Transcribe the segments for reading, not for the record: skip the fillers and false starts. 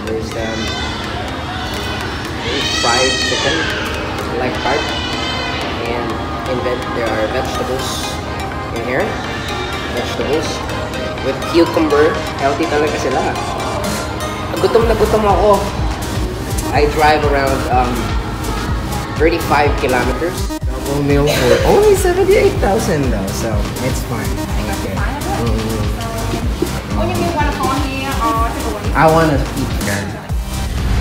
There's fried chicken, like fried, and there are vegetables in here. Vegetables with cucumber. Healthy talaga sila. Gutom na gutom ako. I drive around 35 kilometers. Double meal for only 78,000 though, so it's fine. Okay. I want to eat here.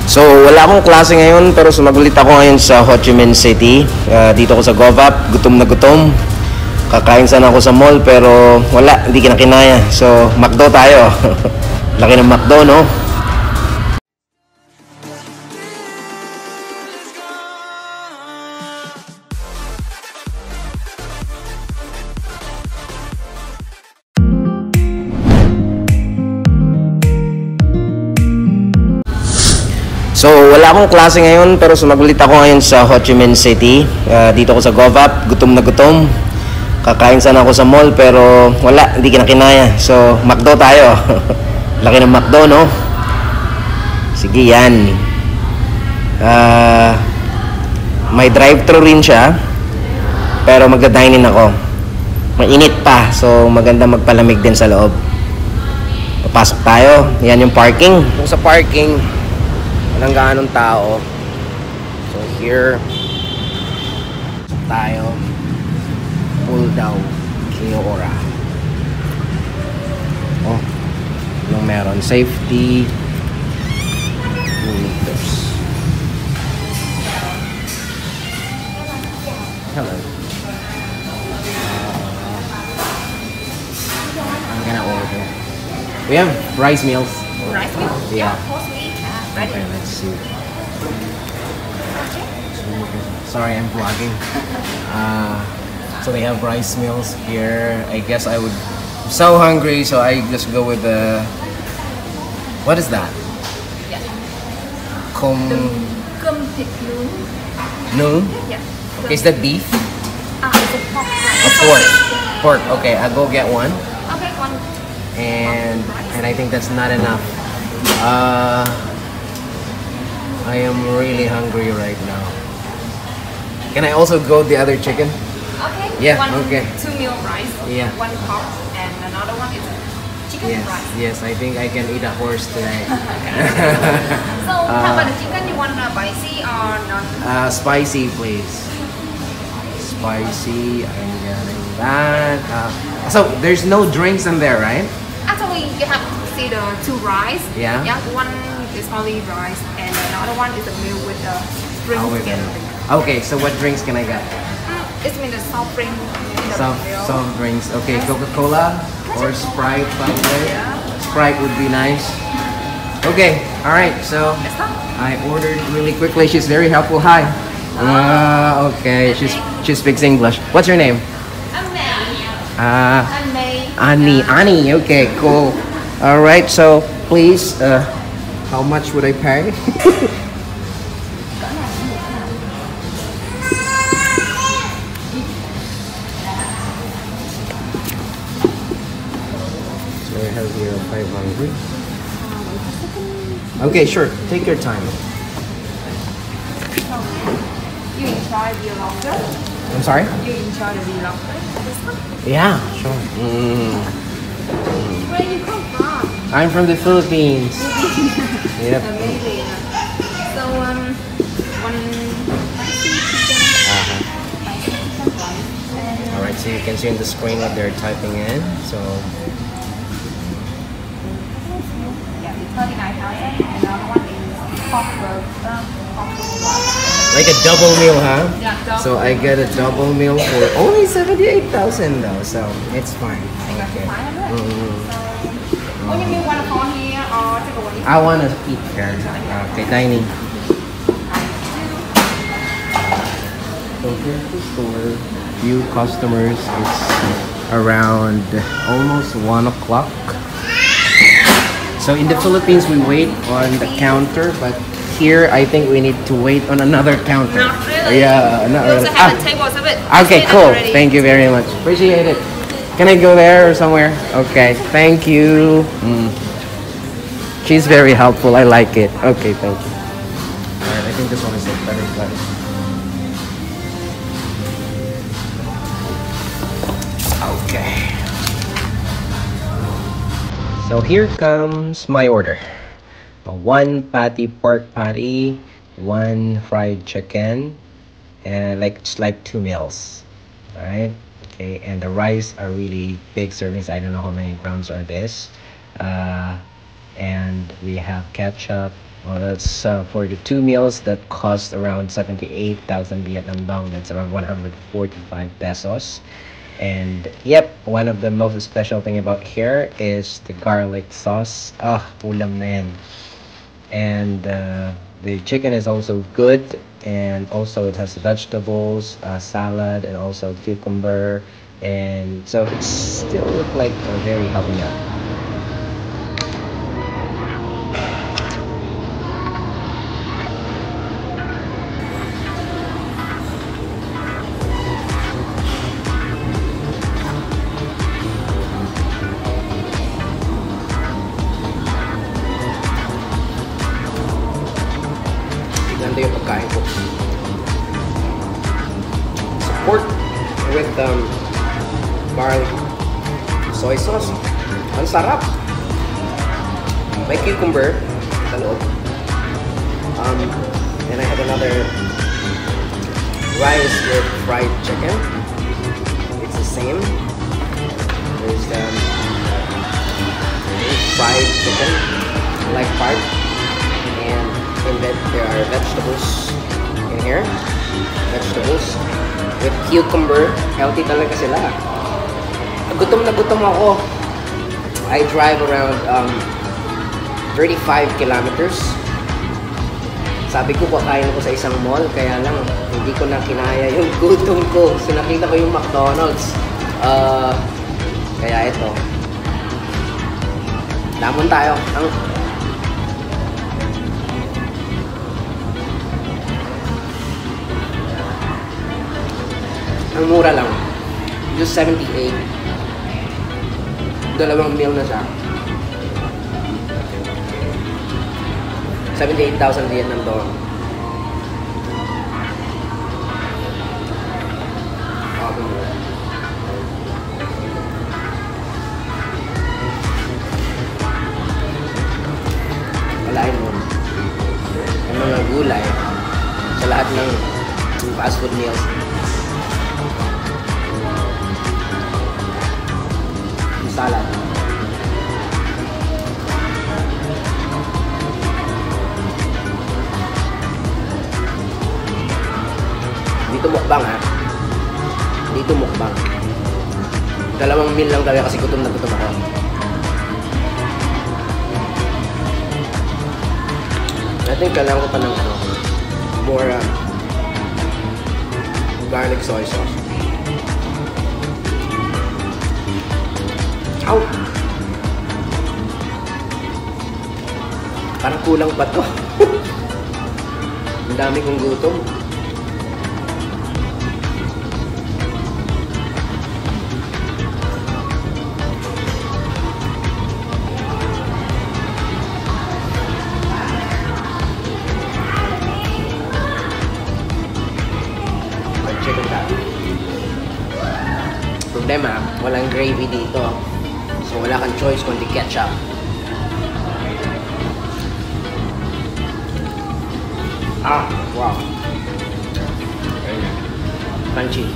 So, wala akong klase ngayon pero sumagulit ako ngayon sa Ho Chi Minh City. Dito ako sa Govap, gutom na gutom. Kakain sana ako sa mall pero wala, hindi kinakinaya. So, McDo tayo. Laki ng McDo, no? So, wala akong klase ngayon pero sumagulit ako ngayon sa Ho Chi Minh City. Dito ako sa Govap, gutom na gutom. Kakain sana ako sa mall pero wala, hindi kinakinaya. So, McDo tayo. Laki ng McDo, no? Sige, yan. May drive-thru rin siya. Pero magda-dine-in ako. Mainit pa, so maganda magpalamig din sa loob. Papasok tayo. Yan yung parking. Kung sa parking, walang gaanong tao. So here tayo. Pull down Kiora. Oh, anong meron? Safety 2 meters. Hello. I'm gonna order. We have rice meals. Rice meals? Yeah. Of course we have. Ready? Okay, let's see. Sorry, I'm vlogging. So they have rice meals here. I guess I'm so hungry, so I just go with the. What is that? Yeah. Kum Cơm thịt nướng. Noon? Yeah. Okay, is that beef? It's a pork. A pork. Pork. Okay, I'll go get one. Okay, one. And I think that's not enough. I am really hungry right now. Can I also go the other chicken? Okay. Yeah, One, okay. 2 meal rice. Yeah. One pork and another one is chicken Yes, rice. yes, I think I can eat a horse today. So how about the chicken? You want spicy or not? Spicy, please. Spicy, I'm getting that. So there's no drinks in there, right? Actually, you have to see the 2 rice. Yeah. Yeah. One is only rice and another one is a meal with the spring Oh, wait, chicken. okay, so what drinks can I get? It's mean the soft drink. In the meal. Soft drinks. Okay, Coca-Cola or Sprite, probably. Yeah. Sprite would be nice. Okay, all right. So Let's start. I ordered really quickly. She's very helpful. Hi. Okay. She speaks English. What's your name? I'm May. Uh, I'm May. Annie. Okay, cool. All right. So please, how much would I pay? So I have here 500. Okay, sure. Take your time. You enjoy the lobster? I'm sorry? You enjoy the lobster? Yeah, sure. Where you come from? I'm from the Philippines. Yep. Amazing. So one spicy chicken, spicy chicken rice, and All right, so you can see on the screen what they're typing in. So yeah, it's 39,000. Another one is pork burger, pork rice. like a double meal, huh? Yeah, double. So I get a double meal for only 78,000 though, so it's fine. Okay. What do you mean, want to call here or take away? I want to eat here. Okay, dining. So here's the store. Few customers. It's around almost 1 o'clock. So in the Philippines, we wait on the counter, but here I think we need to wait on another counter. Not really. Yeah, not You really. also have a table of it. Okay, Set up cool. already. Thank you very much. Appreciate it. Can I go there or somewhere? Okay, thank you. She's very helpful. I like it. Okay, thank you. Alright, I think this one is a better price. Okay. So here comes my order. One patty pork patty, one fried chicken, and it's like 2 meals. Alright? Okay, and the rice are really big servings. I don't know how many grams are this. And we have ketchup. Well, that's for the 2 meals that cost around 78,000 Vietnam dong. That's around 145 pesos. And yep, one of the most special thing about here is the garlic sauce. Ulam na yan. And the chicken is also good, and also it has vegetables, salad, and also cucumber, and so it still look like a very healthy meal. Ito yung pagkain ko. Pork with garlic soy sauce. Ang sarap. May cucumber sa loob. And I had another rice with fried chicken. It's the same. There's fried chicken, like part. And then there are vegetables in here. Vegetables with cucumber. Healthy talaga sila. Gutom na gutom ako. I drive around 35 kilometers. Sabi ko kakain ako sa isang mall, kaya lang hindi ko na kinaya yung gutom ko. So nakita ko yung McDonald's. Kaya ito. Lamon tayo. Ang mura lang. Just 78. Dalawang meal na siya. 78,000 Vietnam dong. Walain mo. Ang mga gulay sa lahat ng fast food meals. Salad. Dito mukbang ha. Dito mukbang. Dalawang meal lang talaga kasi gutom na gutom ako. I think kailangan ko pa ng more garlic soy sauce. Ow! Parang kulang pa to. Ang dami kong gutom. Chicken ka. Problema, walang gravy dito. So wala kang choice kundi ketchup. Wow. Crunchy.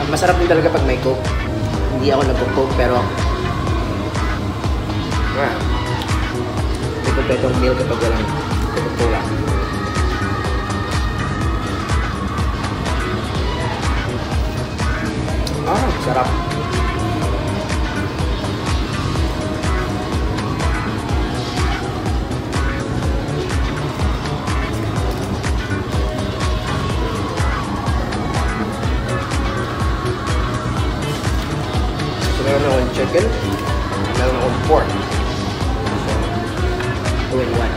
Masarap din talaga pag may coke. Hindi ako nagpo-coke pero hindi kompletong meal kapag walang Coca-Cola. Sarap. So, meron akong chicken, meron akong pork. So, 2 in 1.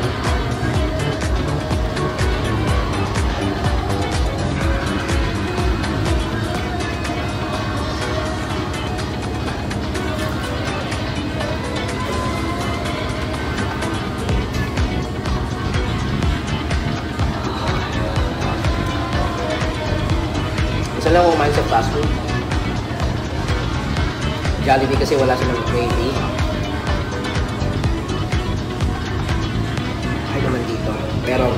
lang ako kumain sa fast food. Jollibee kasi wala silang gravy. Ay naman dito. Pero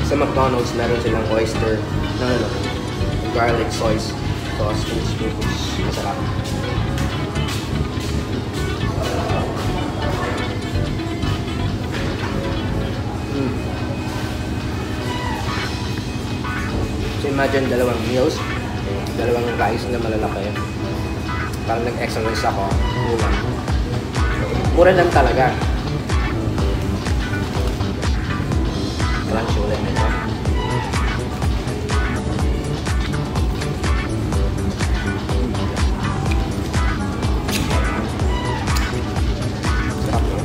sa McDonald's meron silang oyster na garlic sauce which masarap. So imagine dalawang meals, dalawang rice na malalaki. Parang nag-exercise ako. Mura lang talaga. Lunch ulit nito. Sarap, no?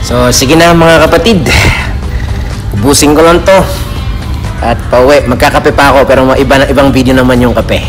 So, sige na mga kapatid. Ubusin ko lang to. At pauwi, magkakape pa ako pero ibang video naman yung kape.